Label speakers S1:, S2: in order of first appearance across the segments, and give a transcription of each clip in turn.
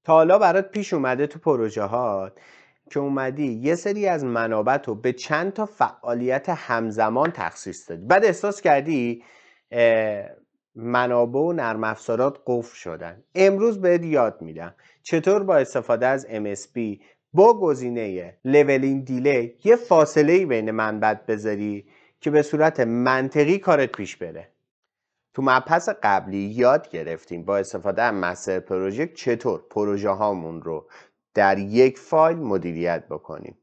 S1: تا حالا برات پیش اومده تو پروژه ها که اومدی یه سری از منابع رو به چند تا فعالیت همزمان تخصیص دادی، بعد احساس کردی منابع و نرم افزارات قفل شدن؟ امروز بهت یاد میدم چطور با استفاده از MSP با گزینه لولینگ دیلی یه فاصله بین منبع بذاری که به صورت منطقی کارت پیش بره. تو مبحث قبلی یاد گرفتیم با استفاده از مستر پروژه چطور پروژه هامون رو در یک فایل مدیریت بکنیم.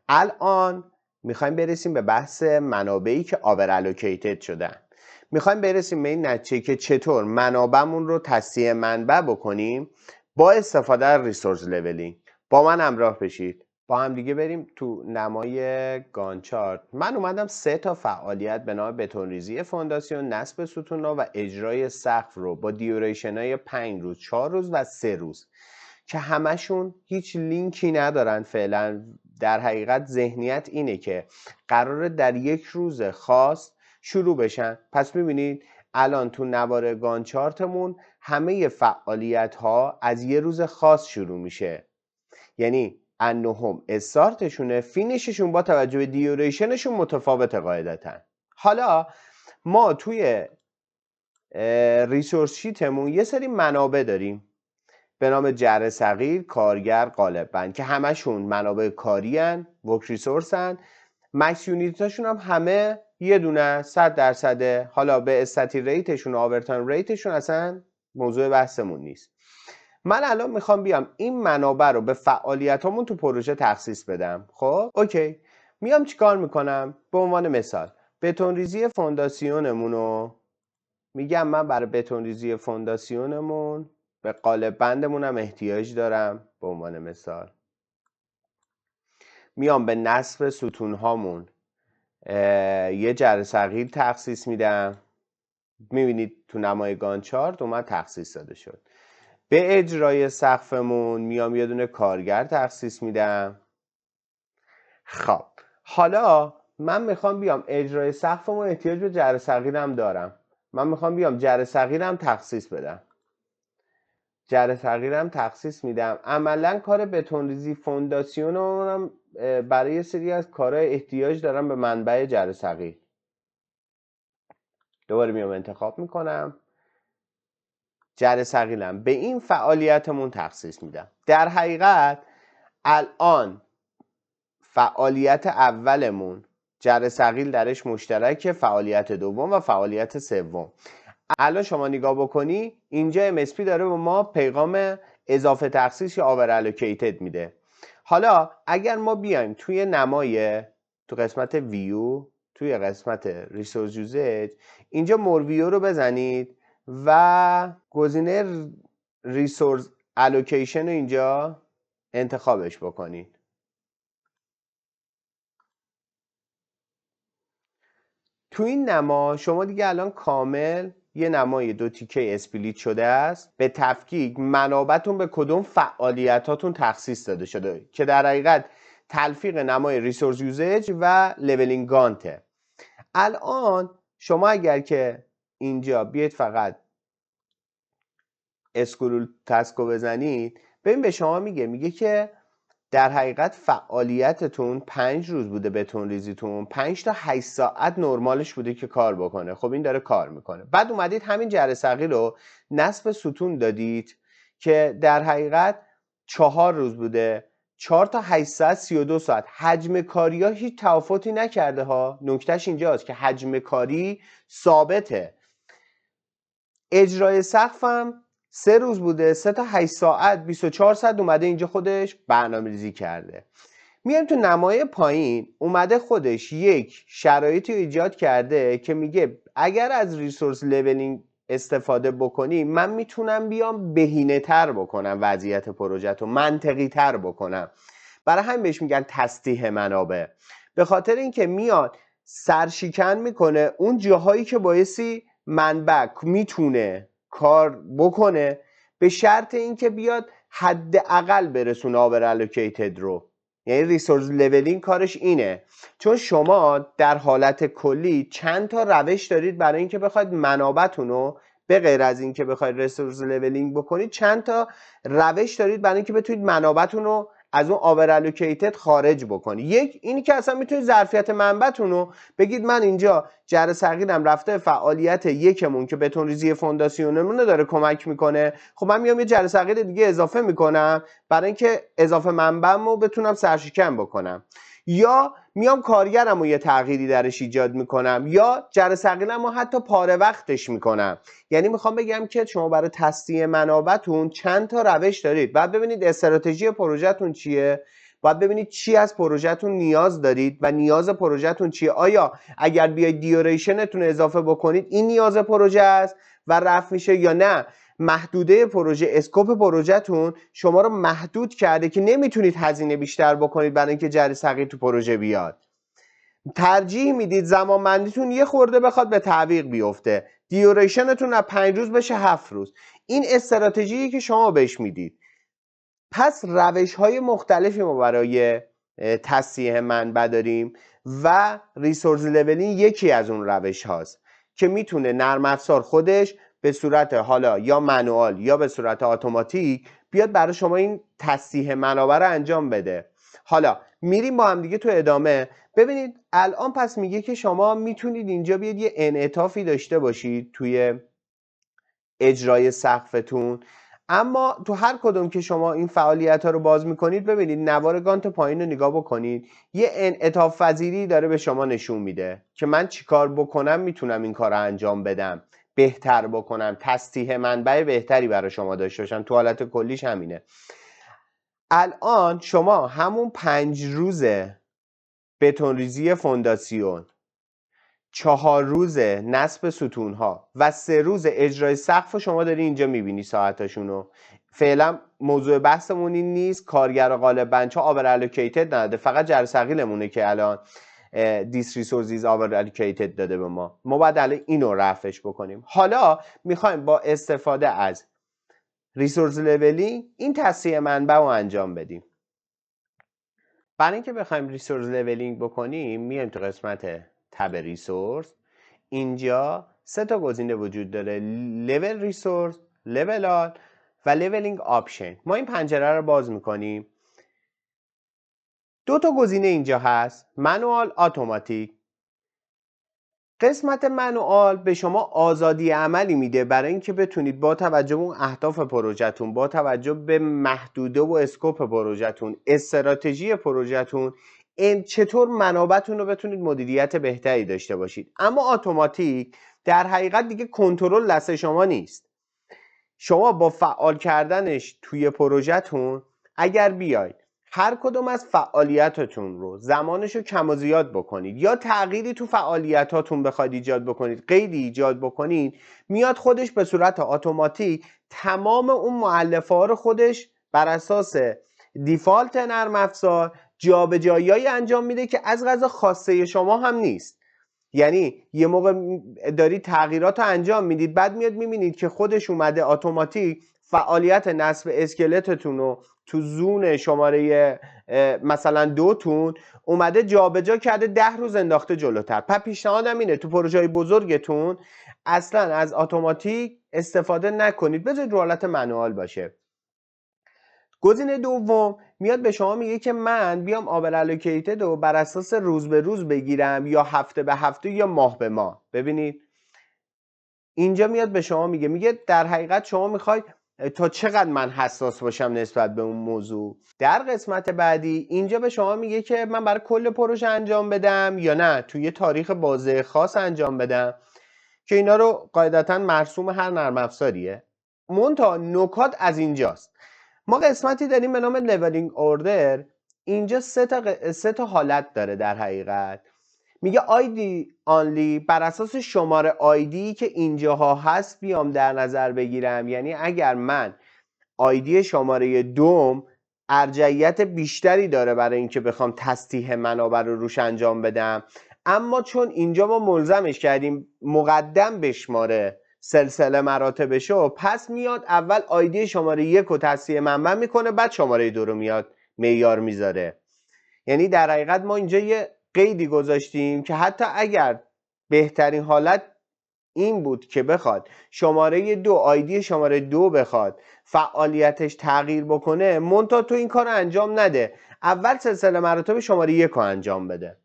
S1: الان میخوایم برسیم به بحث منابعی که آور الوکیتد شدن. میخوایم برسیم به این نتیجه که چطور منابعمون رو تصحیح منبع بکنیم با استفاده از ریسورس لولینگ. با من همراه بشید، با هم دیگه بریم تو نمای گان چارت. من اومدم 3 تا فعالیت به نام بتونریزی فونداسیون، نصب ستون‌ها و اجرای سقف رو با دیوریشن های 5 روز، 4 روز و 3 روز که همشون هیچ لینکی ندارن فعلا. در حقیقت ذهنیت اینه که قراره در یک روز خاص شروع بشن. پس میبینید الان تو نوار گان چارتمون همه فعالیت ها از یه روز خاص شروع میشه، یعنی انهم استارتشونه، فینیششون با توجه به دیوریشنشون متفاوته قاعدتا. حالا ما توی ریسورس شیتمون یه سری منابع داریم به نام جره صغیر، کارگر، قالب بند که همشون منابع کاری هن، ورک ریسورس هن. مکس یونیتاشون هم همه یه دونه 100%. حالا به استاتی ریتشون و آورتایم ریتشون اصلا موضوع بحثمون نیست. من الان میخوام بیام این منابع رو به فعالیتامون تو پروژه تخصیص بدم. خب اوکی، میام چیکار میکنم؟ به عنوان مثال بتونریزی فونداسیونمون رو میگم من برای بتونریزی فونداسیونمون به قالب بندمون هم احتیاج دارم. به عنوان مثال میام به نصب ستون هامون یه جره صغیر تخصیص میدم. میبینید تو نمای گان چارت اومد تخصیص داده شد. به اجرای سقفمون میام یه دونه کارگر تخصیص میدم. خب حالا من میخوام بیام اجرای سقفمون احتیاج به جره صغیرم دارم، من میخوام بیام جره صغیرم تخصیص بدم. جره صغیرم تخصیص میدم. عملا کار بتونریزی فونداسیونم برای یه سری از کارهای احتیاج دارم به منبع جره صغیر. دوباره میام انتخاب میکنم، جره صغیرم به این فعالیتمون تخصیص میدم. در حقیقت الان فعالیت اولمون جره صغیر درش مشترکه، فعالیت دوم و فعالیت سوم. الان شما نگاه بکنی اینجا MSP داره به ما پیغام اضافه تخصیص یا آور الوکیتد میده. حالا اگر ما بیایم توی نمای تو قسمت ویو، توی قسمت ریسورس یوزج، اینجا مور ویو رو بزنید و گزینه ریسورس الوکیشن رو اینجا انتخابش بکنید. تو این نما شما دیگه الان کامل یه نمای 2 تیکه اسپلیت شده است. به تفکیک منابعتون به کدوم فعالیتاتون تخصیص داده شده که در حقیقت تلفیق نمای ریسورس یوزج و لولینگ گانته. الان شما اگر که اینجا بیاید فقط اسکرول تسکو بزنید، ببین به شما میگه که در حقیقت فعالیتتون 5 روز بوده، بتونریزیتون 5 تا 8 ساعت نرمالش بوده که کار بکنه. خب این داره کار میکنه. بعد اومدید همین جره صغیر رو نصب ستون دادید که در حقیقت 4 روز بوده، 4 تا 8 ساعت 32 ساعت. حجم کاری ها هیچ تفاوتی نکرده ها. نکتهش اینجاست که حجم کاری ثابته. اجرای سقفم 3 روز بوده، 3 تا 8 ساعت 24 ساعت اومده اینجا خودش برنامه‌ریزی کرده. میایم تو نمای پایین، اومده خودش یک شرایطی ایجاد کرده که میگه اگر از ریسورس لولینگ استفاده بکنی من میتونم بیام بهینه تر بکنم وضعیت پروژه رو، منطقی تر بکنم. برای همین بهش میگن تسطیح منابع، به خاطر اینکه میاد سرشکن میکنه اون جاهایی که بایستی منبع میتونه کار بکنه، به شرط اینکه بیاد حداقل برسونه آور الوکیتد رو. یعنی ریسورس لولینگ کارش اینه، چون شما در حالت کلی چند تا روش دارید برای اینکه بخواید منابعتون رو به غیر از این که بخواید ریسورس لولینگ بکنید چند تا روش دارید برای اینکه بتونید منابعتون رو از اون آور الوکیتد خارج بکنید. یک اینی که اصلا میتونید ظرفیت منبعتون رو بگید من اینجا جر صغیرم رفته فعالیت یکمون که بتون ریزی فونداسیونمون رو داره کمک میکنه، خب من میام یه جر صغیر دیگه اضافه میکنم برای اینکه اضافه منبعمو بتونم سرشکن بکنم، یا میام کارگرم رو یه تغییری درش ایجاد میکنم، یا جر صغیرم رو حتی پاره وقتش میکنم. یعنی میخوام بگم که شما برای تصدیه منابعتون چند تا روش دارید. بعد ببینید استراتژی پروژهتون چیه، باید ببینید چی از پروژهتون نیاز دارید و نیاز پروژهتون چیه. آیا اگر بیاید دیوریشنتون اضافه بکنید این نیاز پروژه است و رفع میشه، یا نه محدوده پروژه، اسکوپ پروژهتون شما رو محدود کرده که نمیتونید هزینه بیشتر بکنید برای اینکه جر صغیر تو پروژه بیاد. ترجیح میدید زمانبندیتون یه خورده بخواد به تعویق بیفته، دیوریشنتون از 5 روز بشه 7 روز. این استراتژیی که شما بهش میدید. پس روش های مختلفی ما برای تصحیح منبع داریم و ریسورس لولینگ یکی از اون روش هاست که میتونه نرم افزار خودش به صورت حالا یا منوال یا به صورت اتوماتیک بیاد برای شما این تصحیح منابع رو انجام بده. حالا میریم با هم دیگه تو ادامه. ببینید الان پس میگه که شما میتونید اینجا بیاد یه انعطافی داشته باشید توی اجرای سقفتون، اما تو هر کدوم که شما این فعالیت ها رو باز میکنید ببینید نوار گانت پایین رو نگاه بکنید، یه انعطاف پذیری داره به شما نشون میده که من چیکار بکنم میتونم این کار رو انجام بدم، بهتر بکنم، تصحیح منبع بهتری برای شما داشته باشم. تو حالت کلیش همینه. الان شما همون 5 روز بتونریزی فونداسیون، 4 روز نصب ستونها و 3 روز اجرای سقف شما داری اینجا میبینی ساعتاشونو. فعلا موضوع بحثمون این نیست، کارگر غالبا چون آور الوکیتد نداده، فقط جر ثقیلمونه که الان دیس ریسورسز آور الوکیتد داده به ما باید الان اینو رفعش بکنیم. حالا میخوایم با استفاده از ریسورس لولینگ این تصحیح منبع رو انجام بدیم. برای اینکه بخوایم ریسورس لولینگ بکنیم میایم تو قسمت تب ریسورس. اینجا 3 تا گزینه وجود داره، لول ریسورس، لول آل و لولینگ آپشن. ما این پنجره رو باز میکنیم. 2 تا گزینه اینجا هست، منوال، اتوماتیک. قسمت منوال به شما آزادی عملی میده برای اینکه بتونید با توجه به اون اهداف پروژهتون، با توجه به محدوده و اسکوپ پروژهتون، استراتژی پروژهتون، چطور منابعتون رو بتونید مدیریت بهتری داشته باشید. اما اتوماتیک در حقیقت دیگه کنترل دست شما نیست. شما با فعال کردنش توی پروژهتون اگر بیاید هر کدوم از فعالیتاتون رو زمانش رو کم و زیاد بکنید یا تغییری تو فعالیتاتون بخواید ایجاد بکنید، قیدی ایجاد بکنید، میاد خودش به صورت اتوماتیک تمام اون مؤلفه ها رو خودش بر اساس دیفالت نرم افزار جابجایی‌هایی انجام میده که از قضا خواسته شما هم نیست. یعنی یه موقع دارید تغییرات رو انجام میدید، بعد میاد میبینید که خودش اومده اتوماتیک فعالیت نصب اسکلتتون رو تو زون شماره مثلا 2 تون اومده جابجا کرده 10 روز انداخته جلوتر. پس پیشنهادم اینه تو پروژه‌های بزرگتون اصلا از اتوماتیک استفاده نکنید، بذارید رو حالت منوال باشه. گزینه دوم میاد به شما میگه که من بیام آور الوکیتد رو بر اساس روز به روز بگیرم یا هفته به هفته یا ماه به ماه. ببینید اینجا میاد به شما میگه در حقیقت شما میخواید تا چقدر من حساس باشم نسبت به اون موضوع. در قسمت بعدی اینجا به شما میگه که من برای کل پروژه انجام بدم یا نه توی یه تاریخ بازه خاص انجام بدم، که اینا رو قاعدتا مرسوم هر نرم افزاریه. منتها نکات از اینجاست. ما قسمتی داریم به نام لولینگ اوردر. اینجا 3 تا حالت داره. در حقیقت میگه آیدی آنلی، بر اساس شماره آیدی که اینجاها هست بیام در نظر بگیرم. یعنی اگر من آیدی شماره 2 ارجحیت بیشتری داره برای اینکه بخوام تصحیح منابع رو روش انجام بدم، اما چون اینجا ما ملزمش کردیم مقدم بشماره سلسله مراتبشو، پس میاد اول آیدی شماره 1 رو تصحیح منبع میکنه، بعد شماره 2 رو میاد معیار میذاره. یعنی در حقیقت ما اینجا یه قیدی گذاشتیم که حتی اگر بهترین حالت این بود که بخواد شماره 2 آیدی شماره 2 بخواد فعالیتش تغییر بکنه، منتها تو این کار انجام نده، اول سلسله مراتب شماره 1 رو انجام بده.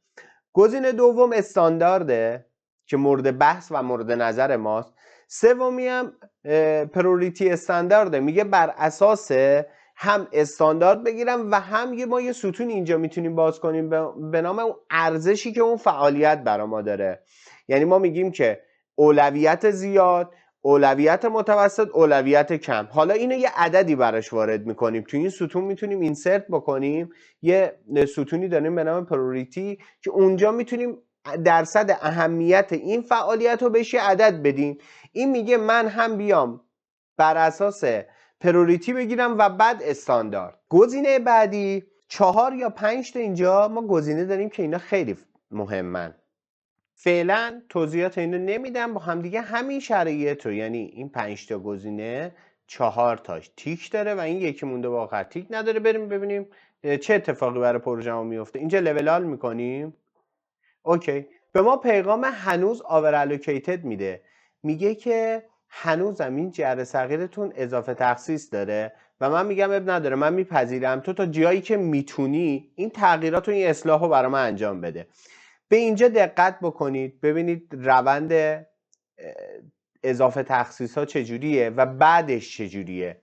S1: گزینه دوم استاندارده که مورد بحث و مورد نظر ماست. سومی هم پروریتی استاندارده، میگه بر اساس هم استاندارد بگیرم و هم ما یه ستون اینجا میتونیم باز کنیم به نام اون ارزشی که اون فعالیت برا ما داره. یعنی ما میگیم که اولویت زیاد، اولویت متوسط، اولویت کم. حالا اینو یه عددی براش وارد میکنیم، تو این ستون میتونیم اینسرت بکنیم، یه ستونی داریم به نام پروریتی که اونجا میتونیم درصد اهمیت این فعالیت رو بهش عدد بدیم. این میگه من هم بیام بر اساس پروریتی بگیرم و بعد استاندارد. گزینه بعدی 4 یا 5 تا اینجا ما گزینه داریم که اینا خیلی مهمن. فعلا توضیحات اینو نمیدم، با هم دیگه همین شرایط رو، یعنی این 5 تا گزینه 4 تاش تیک داره و این یکی مونده واقعا تیک نداره. بریم ببینیم چه اتفاقی برای پروژه ما میفته. اینجا لول میکنیم. اوکی، به ما پیغام هنوز آور الوکیتد میده، میگه که هنوزم این جره صغیرتون اضافه تخصیص داره و من میگم اب نداره، من میپذیرم تو تا جایی که میتونی این تغییرات و این اصلاح رو برای من انجام بده. به اینجا دقت بکنید، ببینید روند اضافه تخصیص ها چجوریه و بعدش چجوریه.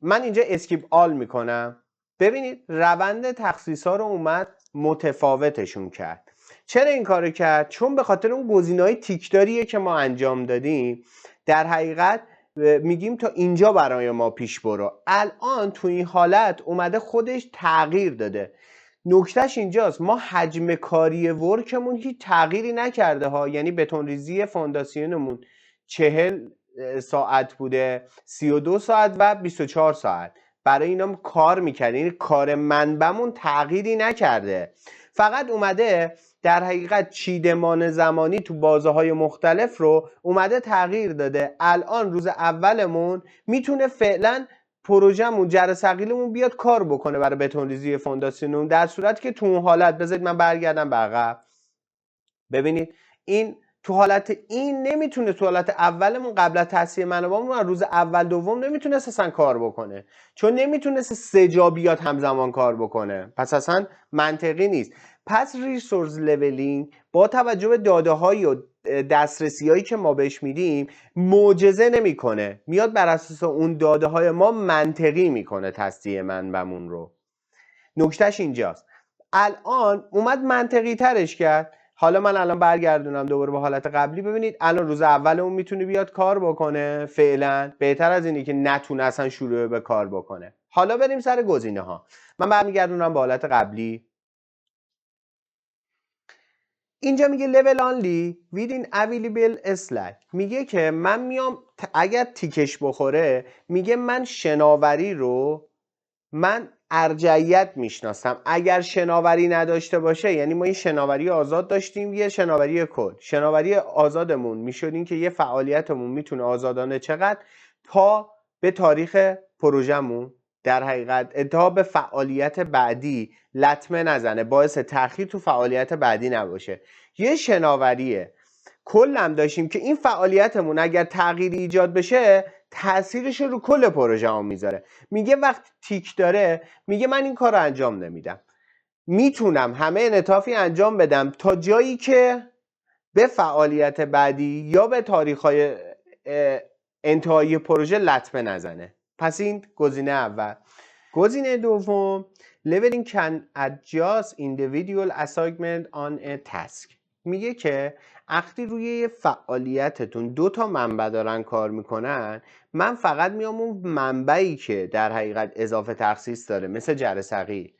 S1: من اینجا اسکیپ آل میکنم. ببینید روند تخصیص ها رو اومد متفاوتشون کرد. چرا این کارو کرد؟ چون به خاطر اون گزینه‌های تیکداریه که ما انجام دادیم در حقیقت میگیم تا اینجا برای ما پیش برو. الان تو این حالت اومده خودش تغییر داده. نکتهش اینجاست، ما حجم کاری ورکمون هیچ تغییری نکرده ها، یعنی بتونریزی فونداسیونمون 40 ساعت بوده، 32 ساعت و 24 ساعت برای اینا کار میکردیم، یعنی کار منبعمون تغییری نکرده، فقط اومده در حقیقت چیدمان زمانی تو بازه های مختلف رو اومده تغییر داده. الان روز اولمون میتونه فعلا پروژه‌مون جره ثقیلمون بیاد کار بکنه برای بتونریزی فونداسیونمون، در صورتی که تو اون حالت، بذارید من برگردم به عقب، ببینید این تو حالت این نمیتونه، تو حالت اولمون قبل از تصحیح منابعمون روز اول دوم نمیتونه اصلا کار بکنه، چون نمیتونست 3 جا بیاد همزمان کار بکنه، پس اصلا منطقی نیست. پس ریسورس لولینگ با توجه به داده های و دسترسی هایی که ما بهش میدیم معجزه نمیکنه، میاد بر اساس اون داده های ما منطقی میکنه تصحیح منبعمون رو. نکتهش اینجاست، الان اومد منطقی ترش کرد. حالا من الان برگردونم دوباره به حالت قبلی، ببینید الان روز اول اون میتونه بیاد کار بکنه، فعلا بهتر از اینه که نتونه اصلا شروع به کار بکنه. حالا بریم سر گزینه ها. من برمیگردونم به حالت قبلی. اینجا میگه level only within available slack، میگه که من میام اگر تیکش بخوره، میگه من شناوری رو من ارجحیت میشناسم. اگر شناوری نداشته باشه، یعنی ما این شناوری آزاد داشتیم، یه شناوری کل، شناوری آزادمون میشد این که یه فعالیتمون میتونه آزادانه چقدر تا به تاریخ پروژمون در حقیقت تا به فعالیت بعدی لطمه نزنه، باعث تأخیر تو فعالیت بعدی نباشه. یه شناوریه کلم داشتیم که این فعالیتمون اگر تغییری ایجاد بشه تاثیرش رو کل پروژه هم میذاره. میگه وقتی تیک داره، میگه من این کار رو انجام نمیدم، میتونم همه انعطافی انجام بدم تا جایی که به فعالیت بعدی یا به تاریخ‌های انتهایی پروژه لطمه نزنه. پس این گزینه اول. گزینه دوم Leveling can adjust individual assignment on a task، میگه که وقتی روی یه فعالیتتون 2 تا منبع دارن کار میکنن، من فقط میام اون منبعی که در حقیقت اضافه تخصیص داره مثل جره صغیر،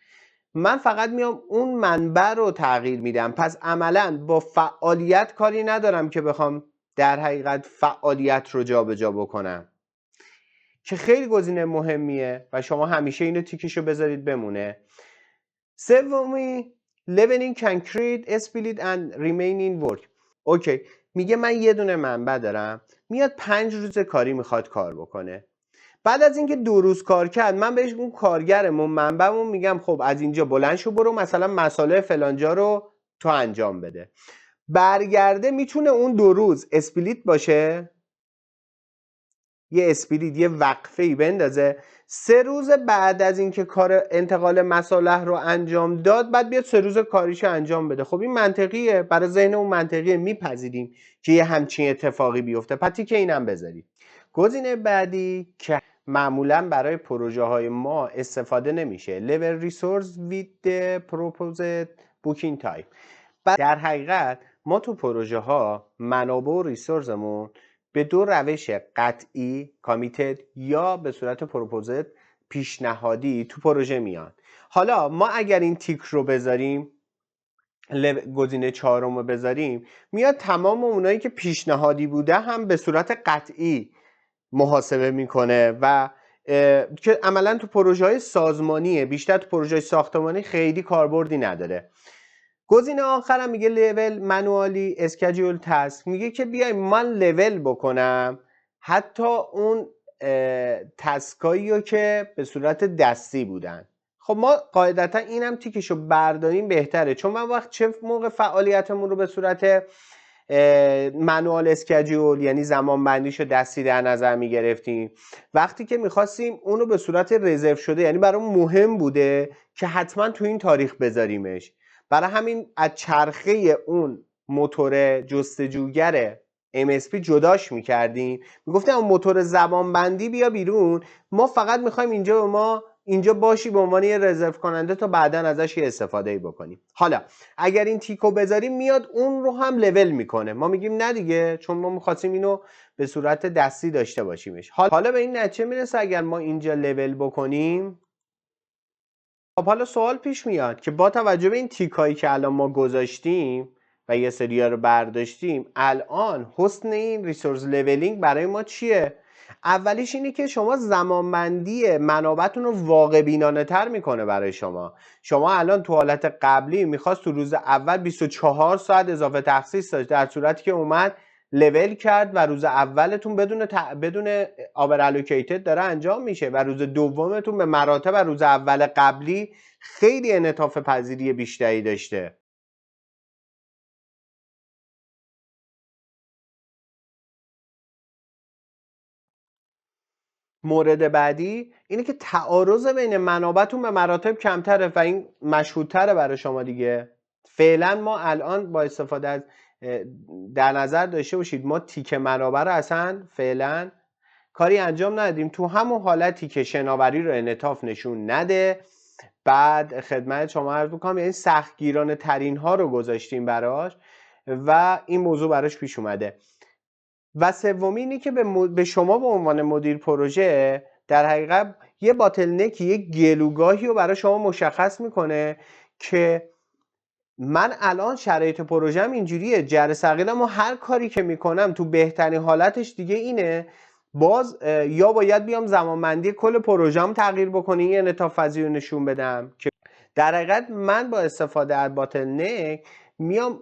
S1: من فقط میام اون منبع رو تغییر میدم. پس عملا با فعالیت کاری ندارم که بخوام در حقیقت فعالیت رو جابجا بکنم، که خیلی گزینه مهمیه و شما همیشه اینو تیکشو بذارید بمونه. سومی Leveling can create split and remaining work. اوکی، میگه من یه دونه منبع دارم، میاد 5 روز کاری میخواد کار بکنه. بعد از اینکه 2 روز کار کرد، من بهش اون کارگرمون منبعمون میگم خب از اینجا بلند شو برو مثلا مساله فلانجا رو تو انجام بده. برگرده میتونه اون 2 روز اسپلیت باشه، یه اسپلیت، یه وقفه‌ای بندازه، 3 روز بعد از اینکه کار انتقال مصالح رو انجام داد بعد بیاد 3 روز کاریشو انجام بده. خب این منطقیه، برای ذهن اون منطقیه، میپذیریم که یه همچین اتفاقی بیفته. پس تیک اینم بذارید. گزینه بعدی که معمولا برای پروژه های ما استفاده نمیشه، level resource with the proposed booking type. در حقیقت ما تو پروژه ها منابع و ریسورسمون به 2 روش قطعی کامیتد یا به صورت پروپوزت پیشنهادی تو پروژه میان. حالا ما اگر این تیک رو بذاریم، گزینه 4 رو بذاریم، میاد تمام اونایی که پیشنهادی بوده هم به صورت قطعی محاسبه میکنه و که عملا تو پروژه های سازمانیه، بیشتر تو پروژه های ساختمانی خیلی کاربردی نداره. گزینه آخرم میگه لول منوالی اسکیجول تاسک، میگه که بیایم من لول بکنم حتی اون تسکایی رو که به صورت دستی بودن. خب ما قاعدتا اینم تیکشو برداریم بهتره، چون من وقت چه موقع فعالیتمون رو به صورت منوال اسکیجول یعنی زمان بندیشو دستی در نظر میگرفتیم، وقتی که میخواستیم اونو به صورت رزرو شده یعنی برای مهم بوده که حتما تو این تاریخ بذاریمش، برای همین از چرخه اون موتور جستجوگر MSP جداش میکردیم، میگفتیم اون موتور زمان بندی بیا بیرون، ما فقط میخوایم اینجا باشی به عنوان یه رزرو کننده تا بعدا ازش یه استفاده بکنیم. حالا اگر این تیکو بذاریم میاد اون رو هم لول میکنه، ما میگیم نه دیگه، چون ما میخواستیم اینو به صورت دستی داشته باشیمش. حالا به این نتیجه میرسه اگر ما اینجا لول بکنیم، خب حالا سوال پیش میاد که با توجه به این تیکایی که الان ما گذاشتیم و یه سریا رو برداشتیم، الان حسن این ریسورس لولینگ برای ما چیه؟ اولیش اینه که شما زمانبندی منابعتون رو واقع بینانه تر میکنه برای شما. شما الان تو حالت قبلی میخواست تو روز اول 24 ساعت اضافه تخصیص داشت، در صورتی که اومد لول کرد و روز اولتون بدون آبر الوکیتد داره انجام میشه و روز دومتون به مراتب روز اول قبلی خیلی انعطاف پذیری بیشتری داشته. مورد بعدی اینه که تعارض بین منابعتون به مراتب کمتره و این مشهودتره برای شما دیگه. فعلا ما الان با استفاده از در نظر داشته باشید ما تیک منابع رو اصلا فعلا کاری انجام ندیم، تو همون حالتی که شناوری رو انعطاف نشون نده. بعد خدمت شما عرض بکنم یعنی سختگیرانه ترین ها رو گذاشتیم براش و این موضوع براش پیش اومده. و سومی اینه که به شما به عنوان مدیر پروژه در حقیقت یه باتلنک، یه گلوگاهی رو برای شما مشخص میکنه که من الان شرایط پروژم اینجوریه، جر ثقیلم و هر کاری که میکنم تو بهترین حالتش دیگه اینه، باز یا باید بیام زمانبندی کل پروژم تغییر بکنه یه انعطاف پذیری نشون بدم که در حقیقت من با استفاده از باتلنک میام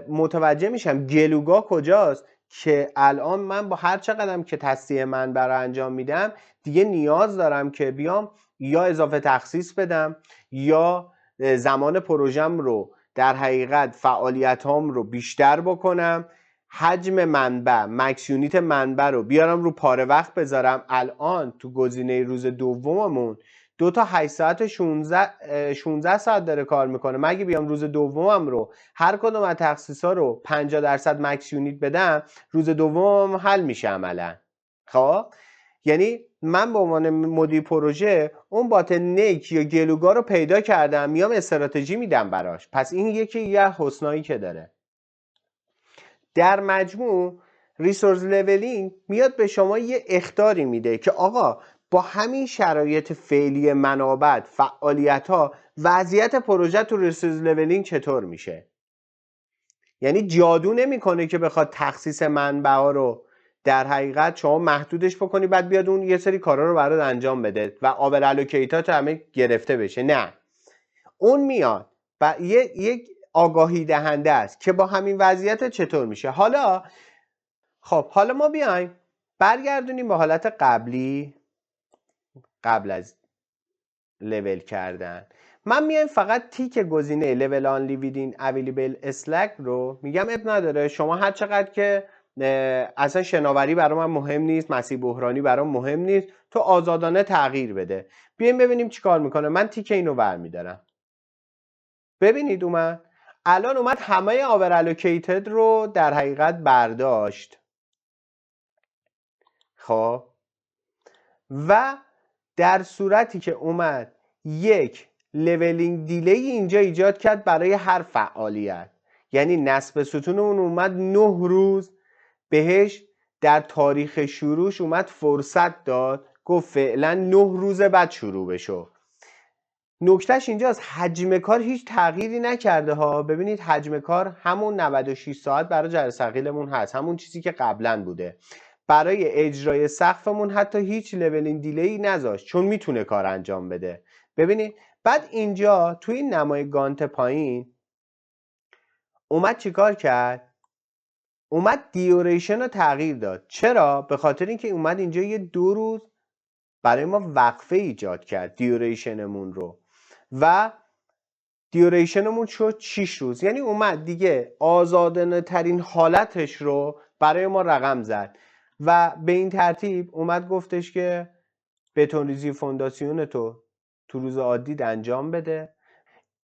S1: متوجه میشم گلوگاه کجاست که الان من با هر چقدرم که تصحیح منبع رو انجام میدم دیگه نیاز دارم که بیام یا اضافه تخصیص بدم یا زمان پروژم رو در حقیقت فعالیتام رو بیشتر بکنم، حجم منبع مکس یونیت منبع رو بیارم رو پاره وقت بذارم. الان تو گزینه روز دوممون 2 تا 8 ساعت 16 ساعت داره کار میکنه، مگه بیام روز دومم رو هر کدوم از تخصیصا رو 50% مکس یونیت بدم، روز دومم حل میشه عملا. خب یعنی من به عنوان مدیر پروژه اون باتلنک یا گلوگاه رو پیدا کردم، میام استراتژی میدم براش. پس این یه حسنایی که داره. در مجموع ریسورس لولینگ میاد به شما یه اخطاری میده که آقا با همین شرایط فعلی منابع، فعالیت ها، وضعیت پروژه تو ریسورس لولینگ چطور میشه. یعنی جادو نمیکنه که بخواد تخصیص منبع ها رو در حقیقت شما محدودش بکنی بعد بیاد اون یه سری کارا رو برات انجام بده و آبر الوکیتات همه گرفته بشه. نه، اون میاد و یک آگاهی دهنده است که با همین وضعیت چطور میشه. حالا ما بیایم برگردونیم به حالت قبلی، قبل از لول کردن من میایم فقط تیک گزینه level only within available slack رو میگم اب نداره، شما هر چقدر که اصلا شناوری برای من مهم نیست، مسیح بحرانی برام مهم نیست، تو آزادانه تغییر بده. بیایم ببینیم چیکار میکنه. من تیک اینو برمیدارم. ببینید الان اومد همه آور الوکیتد رو در حقیقت برداشت. خب و در صورتی که اومد یک لولینگ دیلی اینجا ایجاد کرد برای هر فعالیت، یعنی نصب ستون اون اومد 9 روز بهش در تاریخ شروعش اومد فرصت داد، گفت فعلا 9 روز بعد شروع بشو. نکتهش اینجاست حجم کار هیچ تغییری نکرده ها. ببینید حجم کار همون 96 ساعت برای جر ثقیلمون هست، همون چیزی که قبلا بوده. برای اجرای سقفمون حتی هیچ لولینگ دیلی نذاشت چون میتونه کار انجام بده. ببینید بعد اینجا توی این نمای گانت پایین اومد چیکار کرد؟ اومد دیوریشن رو تغییر داد. چرا؟ به خاطر اینکه اومد اینجا یه 2 روز برای ما وقفه ایجاد کرد دیوریشنمون رو و دیوریشنمون شد 6 روز. یعنی اومد دیگه آزادانه ترین حالتش رو برای ما رقم زد و به این ترتیب اومد گفتش که بتونریزی فونداسیون تو روز عادی انجام بده.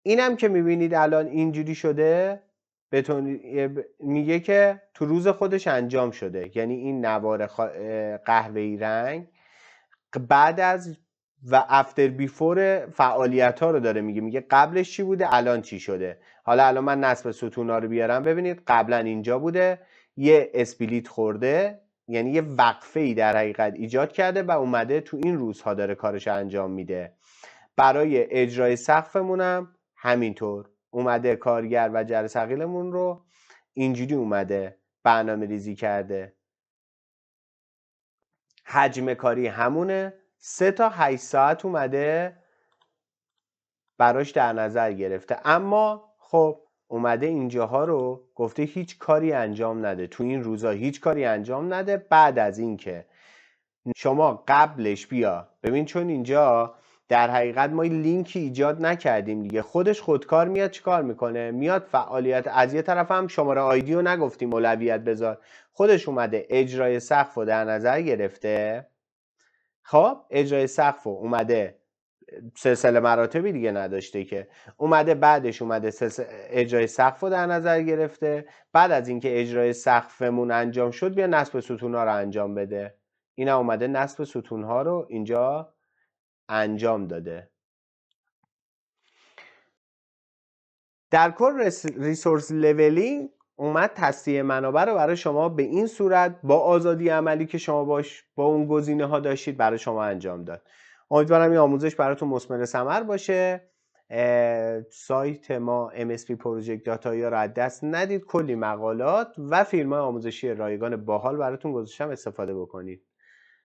S1: اینم که میبینید الان اینجوری شده میگه که تو روز خودش انجام شده، یعنی این نوار قهوه‌ای رنگ بعد از و افتر بیفور فعالیت ها رو داره میگه قبلش چی بوده الان چی شده. حالا الان من نصب ستونا رو بیارم، ببینید قبلا اینجا بوده یه اسپلیت خورده، یعنی یه وقفه ای در حقیقت ایجاد کرده و اومده تو این روزها داره کارش انجام میده. برای اجرای سقفمونم همینطور اومده کارگر و جر ثقیلمون رو اینجوری اومده برنامه ریزی کرده. حجم کاری همونه، 3 تا 8 ساعت اومده براش در نظر گرفته، اما خب اومده اینجاها رو گفته هیچ کاری انجام نده، تو این روزا هیچ کاری انجام نده. بعد از این که شما قبلش بیا ببین، چون اینجا در حقیقت ما لینکی ایجاد نکردیم دیگه، خودش خودکار میاد چیکار میکنه، میاد فعالیت از یه طرف هم شماره آیدی رو نگفتیم اولویت بذار، خودش اومده اجرای سقف رو در نظر گرفته. خب اجرای سقف رو اومده سلسله مراتبی دیگه نداشته که، اومده بعدش اومده اجرای سقف رو در نظر گرفته. بعد از اینکه اجرای سقفمون انجام شد بیا نصب ستون‌ها رو انجام بده. این اومده نصب ستون‌ها رو اینجا انجام داده. در کل ریسورس لولینگ اومد تصفیه منابع رو برای شما به این صورت با آزادی عملی که شما با اون گزینه ها داشتید برای شما انجام داد. امیدوارم این آموزش براتون مثمر ثمر باشه. سایت ما MSP پروژکت داتایی رو از دست ندید، کلی مقالات و فیلم های آموزشی رایگان باحال براتون گذاشتم، استفاده بکنید.